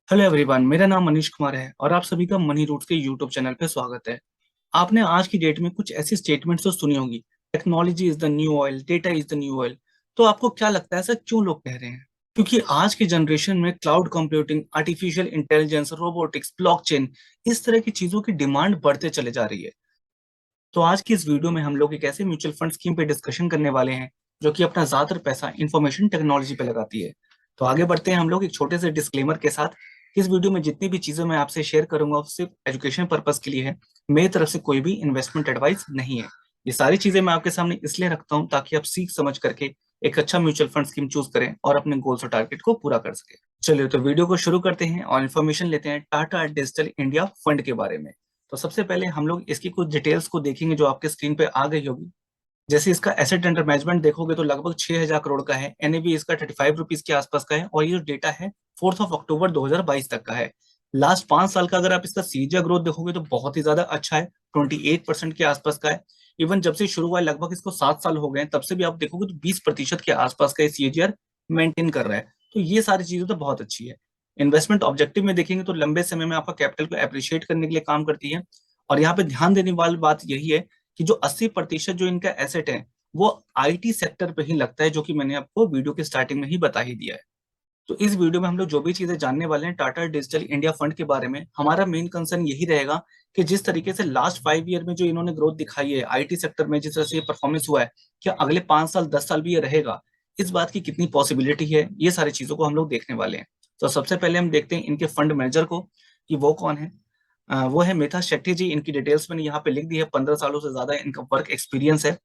Hello everyone, मेरा नाम मनीष कुमार है और आप सभी का मनी रूट्स के यूट्यूब चैनल पे स्वागत है। आपने आज की डेट में कुछ ऐसी स्टेटमेंट्स तो सुनी होंगी। Technology is the new oil, data is the new oil. तो आपको क्या लगता है ऐसा क्यों लोग कह रहे हैं? क्योंकि आज की जनरेशन में cloud computing, artificial intelligence, robotics, blockchain, इस तरह की चीजों की डिमांड बढ़ते चले जा रही है। तो आज की इस वीडियो में हम लोग एक ऐसे म्यूचुअल फंड स्कीम पे डिस्कशन करने वाले हैं जो कि अपना ज्यादातर पैसा इंफॉर्मेशन टेक्नोलॉजी पे लगाती है। तो आगे बढ़ते हैं हम लोग एक छोटे से डिस्क्लेमर के साथ कि इस वीडियो में जितनी भी चीजें मैं आपसे शेयर करूंगा वो सिर्फ एजुकेशन पर्पस के लिए है। मेरी तरफ से कोई भी इन्वेस्टमेंट एडवाइस नहीं है। ये सारी चीजें मैं आपके सामने इसलिए रखता हूँ ताकि आप सीख समझ करके एक अच्छा म्यूचुअल फंड स्कीम चूज करें और अपने गोल्स और टारगेट को पूरा कर सके। चलिए तो वीडियो को शुरू करते हैं और इन्फॉर्मेशन लेते हैं टाटा डिजिटल इंडिया फंड के बारे में। तो सबसे पहले हम लोग इसकी कुछ डिटेल्स को देखेंगे जो आपके स्क्रीन पे आ गई होगी। जैसे इसका एसेट अंडर मैनेजमेंट देखोगे तो लगभग 6,000 करोड़ का है। एनएवी इसका 35 रुपीज के आसपास का है और ये जो डेटा है 4 अक्टूबर 2022 तक का है। लास्ट 5 साल का अगर आप इसका सीजीआर ग्रोथ देखोगे तो बहुत ही ज्यादा अच्छा है, 28% के आसपास का है। इवन जब से शुरू हुआ है लगभग इसको 7 साल हो गए हैं, तब से भी आप देखोगे तो 20% के आसपास का सीजीआर मेंटेन कर रहा है। तो ये सारी चीजें तो बहुत अच्छी है। इन्वेस्टमेंट ऑब्जेक्टिव में देखेंगे तो लंबे समय में आपका कैपिटल को अप्रिशिएट करने के लिए काम करती है। और यहाँ पे ध्यान देने वाली बात यही है कि जो 80% जो इनका एसेट है वो आईटी सेक्टर पे ही लगता है, जो कि मैंने आपको वीडियो के स्टार्टिंग में ही बता ही दिया है। तो इस वीडियो में हम लोग जो भी चीजें जानने वाले हैं टाटा डिजिटल इंडिया फंड के बारे में, हमारा मेन कंसर्न यही रहेगा कि जिस तरीके से लास्ट 5 ईयर में जो इन्होंने ग्रोथ दिखाई है आईटी सेक्टर में, जिस तरह से ये परफॉर्मेंस हुआ है, क्या अगले 5 साल 10 साल भी ये रहेगा? इस बात की कितनी पॉसिबिलिटी है, ये सारी चीजों को हम लोग देखने वाले हैं। तो सबसे पहले हम देखते हैं इनके फंड मैनेजर को कि वो कौन है। वो है मेधा शेट्टी जी। इनकी डिटेल्स मैंने यहाँ पे लिख दी है, 15 सालों से ज्यादा इनका वर्क एक्सपीरियंस है।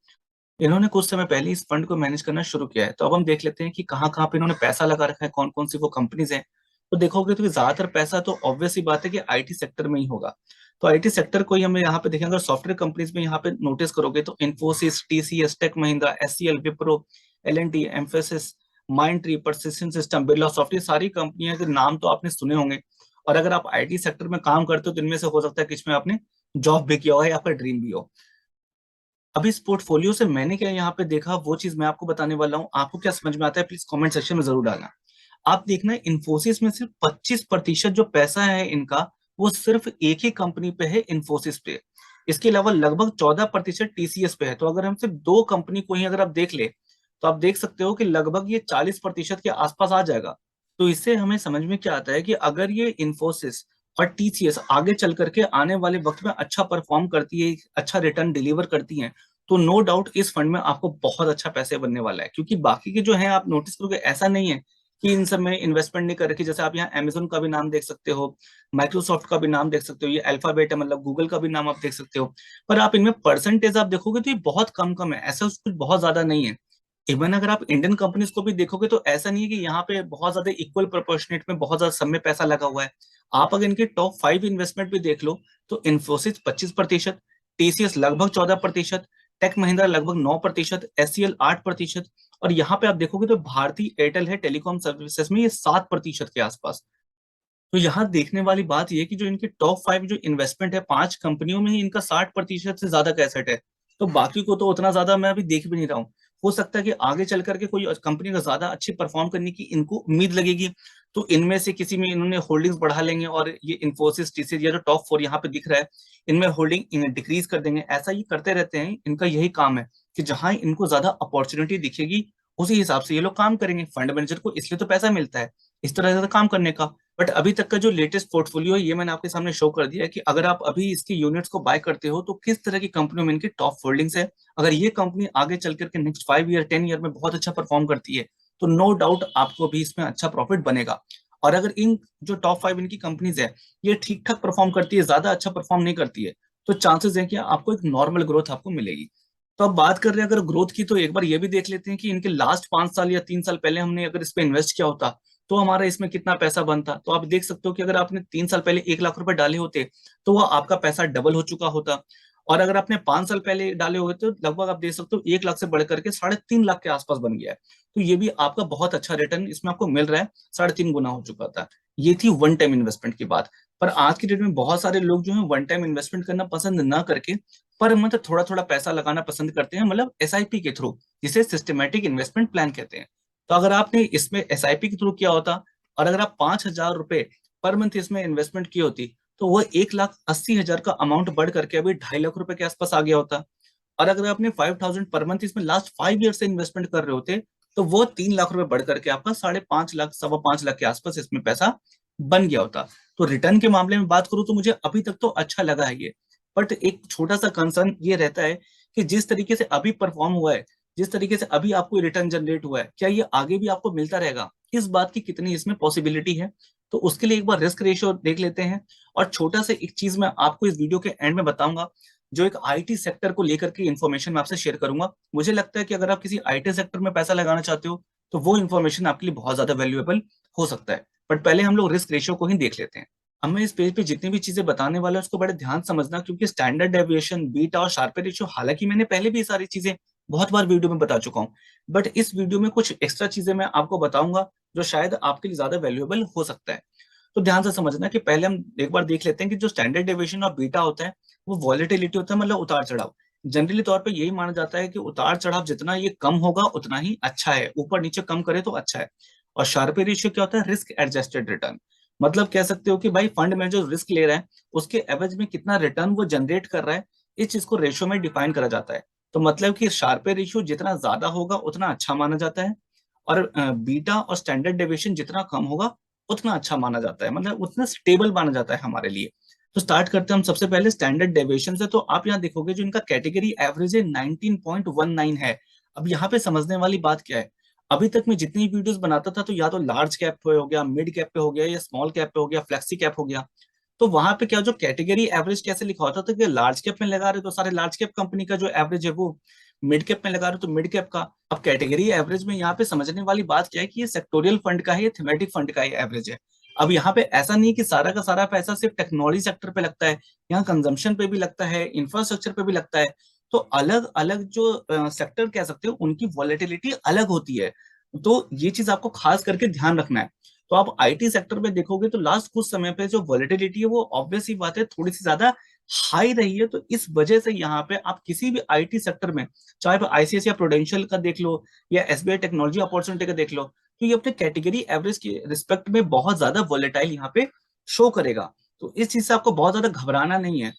इन्होंने कुछ समय पहले इस फंड को मैनेज करना शुरू किया है। तो अब हम देख लेते हैं कि कहाँ कहाँ पे इन्होंने पैसा लगा रखा है, कौन कौन सी वो कंपनीज हैं। तो देखोगे तो ज्यादातर पैसा तो ऑब्वियस ही बात है कि आईटी सेक्टर में ही होगा। तो आईटी सेक्टर को ही हमें यहाँ पे देखें, अगर सॉफ्टवेयर कंपनीज में यहाँ पे नोटिस करोगे तो Infosys, TCS, tech Mahindra, HCL, Wipro, L&T, Mphasis, Mindtree, persistent system, Birlasoft, ये सारी कंपनियां के नाम तो आपने सुने होंगे। और अगर आप आईटी सेक्टर में काम करते हो तो इनमें से हो सकता है कि इसमें आपने जॉब भी किया हो या आपका ड्रीम भी हो। अभी इस पोर्टफोलियो से मैंने क्या यहाँ पे देखा वो चीज मैं आपको बताने वाला हूँ। आपको क्या समझ में आता है प्लीज कमेंट सेक्शन में जरूर डालना। आप देखना, इन्फोसिस में सिर्फ 25% जो पैसा है इनका वो सिर्फ एक ही कंपनी पे है, इन्फोसिस पे। इसके अलावा लगभग 14% टीसीएस पे है। तो अगर हम सिर्फ दो कंपनी को ही अगर आप देख ले तो आप देख सकते हो कि लगभग ये 40% के आसपास आ जाएगा। तो इससे हमें समझ में क्या आता है कि अगर ये इन्फोसिस और टीसीएस आगे चल करके आने वाले वक्त में अच्छा परफॉर्म करती है, अच्छा रिटर्न डिलीवर करती है, तो नो डाउट इस फंड में आपको बहुत अच्छा पैसे बनने वाला है। क्योंकि बाकी के जो है आप नोटिस करोगे ऐसा नहीं है कि इन सब में इन्वेस्टमेंट नहीं कर रखी। जैसे आप यहाँ अमेजोन का भी नाम देख सकते हो, माइक्रोसॉफ्ट का भी नाम देख सकते हो, ये अल्फाबेट है मतलब गूगल का भी नाम आप देख सकते हो। पर आप इनमें परसेंटेज आप देखोगे तो ये बहुत कम कम है, ऐसा कुछ बहुत ज्यादा नहीं है। इवन अगर आप इंडियन कंपनीज को भी देखोगे तो ऐसा नहीं है कि यहाँ पे बहुत ज्यादा इक्वल प्रोपोर्शनेट में बहुत ज्यादा सब में पैसा लगा हुआ है। आप अगर इनके टॉप 5 इन्वेस्टमेंट भी देख लो तो इन्फोसिस 25%, टीसीएस लगभग 14%, टेक महिंद्रा लगभग 9%, एचसीएल 8%। और यहाँ पे आप देखोगे तो भारती एयरटेल है टेलीकॉम सर्विसेज में, ये 7% के आसपास। तो यहाँ देखने वाली बात ये कि जो इनके टॉप 5 जो इन्वेस्टमेंट है 5 कंपनियों में ही इनका 60% से ज्यादा का एसेट है। तो बाकी को तो उतना ज्यादा मैं अभी देख भी नहीं रहा हूँ। हो सकता है कि आगे चल करके कोई कंपनी का ज्यादा अच्छी परफॉर्म करने की इनको उम्मीद लगेगी तो इनमें से किसी में इन्होंने होल्डिंग्स बढ़ा लेंगे और ये इन्फोसिस, टीसीएस, या जो टॉप 4 यहाँ पे दिख रहा है इनमें होल्डिंग डिक्रीज कर देंगे। ऐसा ही करते रहते हैं, इनका यही काम है कि जहां इनको ज्यादा अपॉर्चुनिटी दिखेगी उसी हिसाब से ये लोग काम करेंगे। फंड मैनेजर को इसलिए तो पैसा मिलता है इस तरह से काम करने का। बट अभी तक का जो लेटेस्ट पोर्टफोलियो है ये मैंने आपके सामने शो कर दिया है कि अगर आप अभी इसकी यूनिट्स को बाय करते हो तो किस तरह की कंपनियों में इनकी टॉप होल्डिंग्स है। अगर ये कंपनी आगे चल करके नेक्स्ट 5 ईयर 10 ईयर में बहुत अच्छा परफॉर्म करती है तो नो डाउट आपको भी इसमें अच्छा प्रॉफिट बनेगा। और अगर इन जो टॉप 5 इनकी कंपनीज है ये ठीक ठाक परफॉर्म करती है, ज्यादा अच्छा परफॉर्म नहीं करती है, तो चांसेस है कि आपको एक नॉर्मल ग्रोथ आपको मिलेगी। तो अब बात कर रहे हैं अगर ग्रोथ की, तो एक बार ये भी देख लेते हैं कि इनके लास्ट 5 साल या 3 साल पहले हमने अगर इस पे इन्वेस्ट किया होता तो हमारा इसमें कितना पैसा बनता। तो आप देख सकते हो कि अगर आपने 3 साल पहले 1 लाख रुपए डाले होते तो वह आपका पैसा डबल हो चुका होता। और अगर आपने 5 साल पहले डाले हुए तो लगभग आप देख सकते हो 1 लाख से बढ़ करके 3.5 लाख के आसपास बन गया है। तो ये भी आपका बहुत अच्छा रिटर्न इसमें आपको मिल रहा है, 3.5 गुना हो चुका था। ये थी वन टाइम इन्वेस्टमेंट की बात। पर आज की डेट में बहुत सारे लोग जो है वन टाइम इन्वेस्टमेंट करना पसंद ना करके पर मतलब थोड़ा थोड़ा पैसा लगाना पसंद करते हैं, मतलब एसआईपी के थ्रू, जिसे सिस्टमेटिक इन्वेस्टमेंट प्लान कहते हैं। तो अगर आपने इसमें एसआईपी के थ्रू किया होता और अगर आप 5,000 रुपए पर मंथ इसमें इन्वेस्टमेंट की होती, तो वो 1,80,000 का अमाउंट बढ़ करके अभी 2.5 लाख रुपए के आसपास आ गया होता। और अगर आपने 5,000 पर मंथ इसमें लास्ट 5 ईयर से इन्वेस्टमेंट कर रहे होते, तो वो 3 लाख रुपए बढ़ करके आपका 5.5 लाख, 5.25 लाख के आसपास इसमें पैसा बन गया होता। तो रिटर्न के मामले में बात करूं तो मुझे अभी तक तो अच्छा लगा है ये। बट एक छोटा सा कंसर्न ये रहता है कि जिस तरीके से अभी परफॉर्म हुआ है, जिस तरीके से अभी आपको रिटर्न जनरेट हुआ है, क्या ये आगे भी आपको मिलता रहेगा, इस बात की कितनी इसमें पॉसिबिलिटी है। तो उसके लिए एक बार रिस्क रेशियो देख लेते हैं। और छोटा सा एक चीज मैं आपको इस वीडियो के एंड में बताऊंगा, जो एक आईटी सेक्टर को लेकर के इन्फॉर्मेशन मैं आपसे शेयर करूंगा। मुझे लगता है कि अगर आप किसी आईटी सेक्टर में पैसा लगाना चाहते हो, तो वो इन्फॉर्मेशन आपके लिए बहुत ज्यादा वैल्यूएबल हो सकता है। बट पहले हम लोग रिस्क रेशियो को ही देख लेते हैं। अब मैं इस पेज पे जितनी भी चीजें बताने वाला हूं उसको बड़े ध्यान समझना, क्योंकि स्टैंडर्ड डेविएशन, बीटा और शार्पर रेशियो हालांकि मैंने पहले भी ये सारी चीजें बहुत बार वीडियो में बता चुका हूँ, बट इस वीडियो में कुछ एक्स्ट्रा चीजें मैं आपको बताऊंगा जो शायद आपके लिए ज्यादा वैल्यूएबल हो सकता है। तो ध्यान से समझना कि पहले हम एक बार देख लेते हैं कि जो स्टैंडर्ड डेविएशन और बीटा होता है वो वॉलेटिलिटी होता है, मतलब उतार चढ़ाव। जनरली तौर पे यही माना जाता है कि उतार चढ़ाव जितना ये कम होगा उतना ही अच्छा है, ऊपर नीचे कम करे तो अच्छा है। और शार्पर रेशियो क्या होता है? Risk adjusted return. मतलब कह सकते हो कि भाई फंड में जो रिस्क ले रहा है उसके एवरेज में कितना रिटर्न वो जनरेट कर रहा है, इस चीज को रेशियो में डिफाइन करा जाता है। तो मतलब कि शार्पर रेशियो जितना ज्यादा होगा उतना अच्छा माना जाता है, और बीटा और स्टैंडर्ड डेविएशन जितना कम होगा उतना अच्छा माना जाता है, मतलब उतना स्टेबल माना जाता है हमारे लिए। तो स्टार्ट करते हैं हम सबसे पहले स्टैंडर्ड डेविएशन से। तो आप यहाँ देखोगे जो इनका कैटेगरी एवरेज है 19.19 है। अब यहाँ पे समझने वाली बात क्या है, अभी तक मैं जितनी वीडियोस बनाता था तो या तो लार्ज कैप पे हो गया, मिड कैप पे हो गया, या स्मॉल कैप पे हो गया, फ्लेक्सी कैप हो गया। तो वहां पे क्या जो कैटेगरी एवरेज कैसे लिखा होता था कि लार्ज कैप में लगा रहे तो सारे लार्ज कैप कंपनी का जो एवरेज है वो, मिड कैप में लगा रहे हो तो मिड कैप का। अब कैटेगरी एवरेज में यहाँ पे समझने वाली बात क्या है कि ये सेक्टोरियल फंड का है, ये थीमेटिक फंड का ही एवरेज है। अब यहाँ पे ऐसा नहीं कि सारा का सारा पैसा सिर्फ टेक्नोलॉजी सेक्टर पे लगता है, यहाँ कंजम्पशन पे भी लगता है, इंफ्रास्ट्रक्चर पे भी लगता है। तो अलग अलग जो सेक्टर कह सकते हो उनकी वॉलेटिलिटी अलग होती है। तो ये चीज आपको खास करके ध्यान रखना है। तो आप आईटी सेक्टर में देखोगे तो लास्ट कुछ समय पे जो वॉलेटिलिटी है वो ऑब्वियस ही बात है थोड़ी सी ज्यादा हाई रही है। तो इस वजह से यहाँ पे आप किसी भी आईटी सेक्टर में, चाहे तो आईसीआईसीआई प्रूडेंशियल का देख लो या एसबीआई टेक्नोलॉजी अपॉर्चुनिटी का देख लो, तो ये अपने कैटेगरी एवरेज के रिस्पेक्ट में बहुत ज्यादा वॉलेटाइल यहाँ पे शो करेगा। तो इस चीज से आपको बहुत ज्यादा घबराना नहीं है।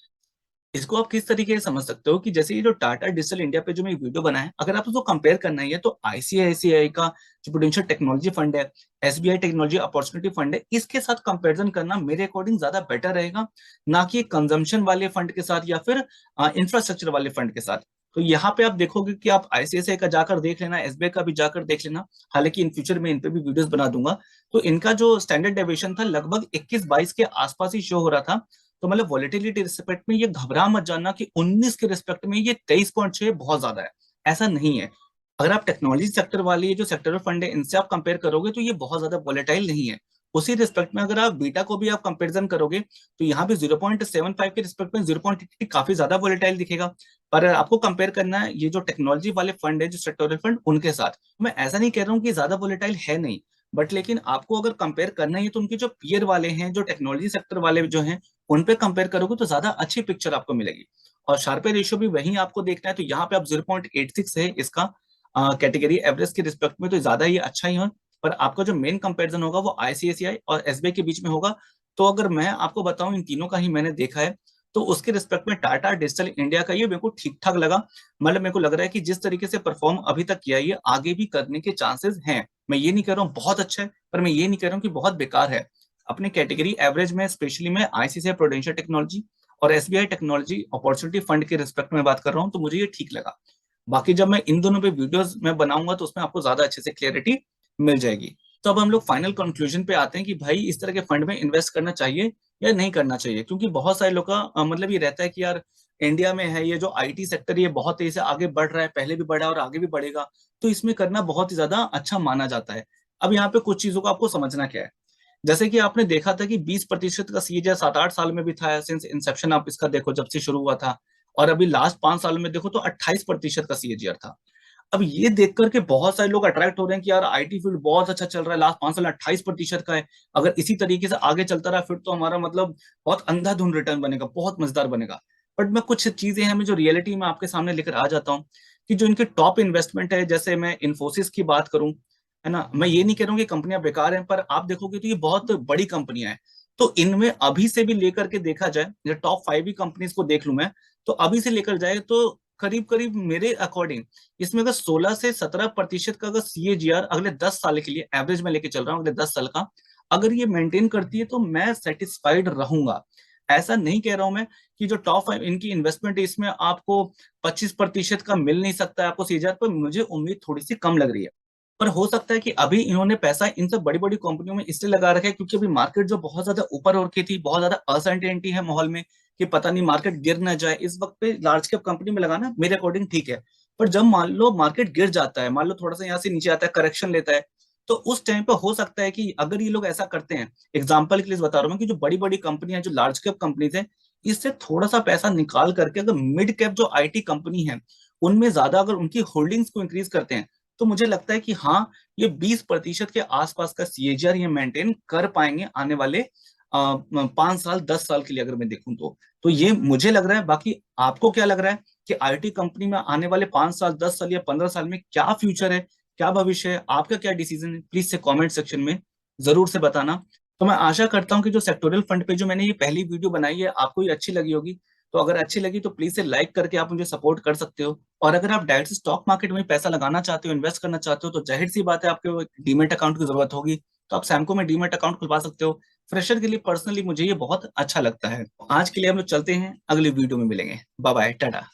इसको आप किस तरीके से समझ सकते हो कि जैसे ये जो टाटा डिजिटल इंडिया पे जो मैं वीडियो बना है, अगर आप उसको कंपेयर करना ही है तो आईसीआईसीआई का जो प्रूडेंशियल टेक्नोलॉजी फंड है, एसबीआई टेक्नोलॉजी अपॉर्चुनिटी फंड है, इसके साथ कंपैरिजन करना मेरे अकॉर्डिंग ज्यादा बेटर रहेगा, ना कि कंजम्पशन वाले फंड के साथ या फिर इंफ्रास्ट्रक्चर वाले फंड के साथ। तो यहाँ पे आप देखोगे कि आप आईसीआईसीआई का जाकर देख लेना, एसबीआई का भी जाकर देख लेना। हालांकि इन फ्यूचर में इन पे भी वीडियोस बना दूंगा। तो इनका जो स्टैंडर्ड डेविएशन था लगभग 21-22 के आसपास ही शो हो रहा था। तो मतलब वॉलेटिलिटी रिस्पेक्ट में ये घबरा मत जाना कि 19 के रिस्पेक्ट में ये 23.6 बहुत ज्यादा है, ऐसा नहीं है। अगर आप टेक्नोलॉजी सेक्टर वाली ये जो सेक्टरल फंड है इनसे आप कंपेयर करोगे तो ये बहुत ज्यादा वॉलेटाइल नहीं है। उसी रिस्पेक्ट में अगर आप बीटा को भी आप कंपेरिजन करोगे तो यहाँ पे 0.75 के रिस्पेक्ट में 0.80 काफी ज्यादा वॉलेटाइल दिखेगा। पर आपको कंपेयर करना है ये जो टेक्नोलॉजी वाले फंड है, जो सेक्टोरल फंड, उनके साथ। मैं ऐसा नहीं कह रहा हूँ कि ज्यादा वॉलेटाइल है नहीं, बट लेकिन आपको अगर कंपेयर करना है तो उनके जो पीयर वाले हैं, जो टेक्नोलॉजी सेक्टर वाले जो हैं, उन पे कंपेयर करोगे तो ज्यादा अच्छी पिक्चर आपको मिलेगी। और शार्पर रेशियो भी वही आपको देखना है। तो यहाँ पे आप 0.86 है इसका कैटेगरी एवरेज के रिस्पेक्ट में, तो ज्यादा ही अच्छा ही है। पर आपका जो मेन कंपैरिजन होगा वो आईसीआईसीआई और एसबीआई के बीच में होगा। तो अगर मैं आपको बताऊं इन तीनों का ही मैंने देखा है, तो उसके रिस्पेक्ट में टाटा डिजिटल इंडिया का ये मेरे को ठीक ठाक लगा। मतलब मेरे को लग रहा है कि जिस तरीके से परफॉर्म अभी तक किया है ये आगे भी करने के चांसेस हैं। मैं ये नहीं कह रहा हूँ बहुत अच्छा है, पर मैं ये नहीं कह रहा हूँ कि बहुत बेकार है। अपने कैटेगरी एवरेज में स्पेशली मैं आईसीआईसीआई प्रूडेंशियल टेक्नोलॉजी और एसबीआई टेक्नोलॉजी अपॉर्चुनिटी फंड के रिस्पेक्ट में बात कर रहा हूँ, तो मुझे ये ठीक लगा। बाकी जब मैं इन दोनों पे वीडियोस में बनाऊंगा तो उसमें आपको ज्यादा अच्छे से क्लियरिटी मिल जाएगी। तो अब हम लोग फाइनल कंक्लूजन पे आते हैं कि भाई इस तरह के फंड में इन्वेस्ट करना चाहिए या नहीं करना चाहिए। क्योंकि बहुत सारे लोग का मतलब ये रहता है कि यार इंडिया में है ये जो आईटी सेक्टर, ये बहुत तेजी से आगे बढ़ रहा है, पहले भी बढ़ा और आगे भी बढ़ेगा, तो इसमें करना बहुत ही ज्यादा अच्छा माना जाता है। अब यहाँ पे कुछ चीजों को आपको समझना क्या है। जैसे कि आपने देखा था कि 20% का सीएजीआर 7-8 साल में भी था, सिंस इंसेप्शन आप इसका देखो जब से शुरू हुआ था। और अभी लास्ट 5 साल में देखो तो 28% का सीएजीआर था। अब ये देख करके बहुत सारे लोग अट्रैक्ट हो रहे हैं कि यार आईटी फील्ड बहुत अच्छा चल रहा है, लास्ट 5 साल 28% का है, अगर इसी तरीके से आगे चलता रहा फिर तो हमारा मतलब बहुत अंधाधुंध रिटर्न बनेगा, बहुत मजेदार बनेगा। बट मैं कुछ चीजें हैं मैं जो रियलिटी में आपके सामने लेकर आ जाता हूँ कि जो इनके टॉप इन्वेस्टमेंट है, जैसे मैं इन्फोसिस की बात करूं, है ना, मैं ये नहीं कह रहा हूँ कि कंपनियां बेकार हैं, पर आप देखोगे तो ये बहुत बड़ी कंपनियां हैं। तो इनमें अभी से भी लेकर के देखा जाए, जो टॉप 5 ही कंपनीज को देख लूं मैं, तो अभी से लेकर जाए तो करीब करीब मेरे अकॉर्डिंग इसमें अगर 16 से 17% का अगर सीएजीआर अगले 10 साल के लिए एवरेज में लेके चल रहा हूँ, अगले 10 साल का अगर ये मेंटेन करती है तो मैं सेटिस्फाइड रहूंगा। ऐसा नहीं कह रहा हूं मैं कि जो टॉप 5 इनकी इन्वेस्टमेंट है इसमें आपको 25% का मिल नहीं सकता है आपको सीएजीआर, पर मुझे उम्मीद थोड़ी सी कम लग रही है। पर हो सकता है कि अभी इन्होंने पैसा इन सब बड़ी बड़ी कंपनियों में इसलिए लगा रखा है क्योंकि अभी मार्केट जो बहुत ज्यादा ऊपर और की थी, बहुत ज्यादा अनसर्टेनिटी है माहौल में कि पता नहीं मार्केट गिर ना जाए, इस वक्त पे लार्ज कैप कंपनी में लगाना मेरे अकॉर्डिंग ठीक है। पर जब मान लो मार्केट गिर जाता है, मान लो थोड़ा सा यहाँ से नीचे आता है, करेक्शन लेता है, तो उस टाइम पे हो सकता है कि अगर ये लोग ऐसा करते हैं, एग्जाम्पल के लिए बता रहा हूँ मैं, कि जो बड़ी बड़ी कंपनियां जो लार्ज कैप कंपनीज है, इससे थोड़ा सा पैसा निकाल करके अगर मिड कैप जो आईटी कंपनी है उनमें ज्यादा अगर उनकी होल्डिंग्स को इंक्रीज करते हैं, तो मुझे लगता है कि हाँ, ये 20% के आसपास का सीएजीआर ये मेंटेन कर पाएंगे आने वाले 5 साल 10 साल के लिए अगर मैं देखूं तो ये मुझे लग रहा है। बाकी आपको क्या लग रहा है कि आईटी कंपनी में आने वाले 5 साल 10 साल या 15 साल में क्या फ्यूचर है, क्या भविष्य है, आपका क्या डिसीजन है, प्लीज से कमेंट सेक्शन में जरूर से बताना। तो मैं आशा करता हूँ कि जो सेक्टोरियल फंड पे जो मैंने ये पहली वीडियो बनाई है आपको ये अच्छी लगी होगी। तो अगर अच्छी लगी तो प्लीज से लाइक करके आप मुझे सपोर्ट कर सकते हो। और अगर आप डायरेक्ट स्टॉक मार्केट में पैसा लगाना चाहते हो, इन्वेस्ट करना चाहते हो, तो जाहिर सी बात है आपके डीमेट अकाउंट की जरूरत होगी। तो आप सैमको में डीमेट अकाउंट खुलवा सकते हो। फ्रेशर के लिए पर्सनली मुझे ये बहुत अच्छा लगता है। आज के लिए हम लोग चलते हैं, अगली वीडियो में मिलेंगे। Bye bye, Tata.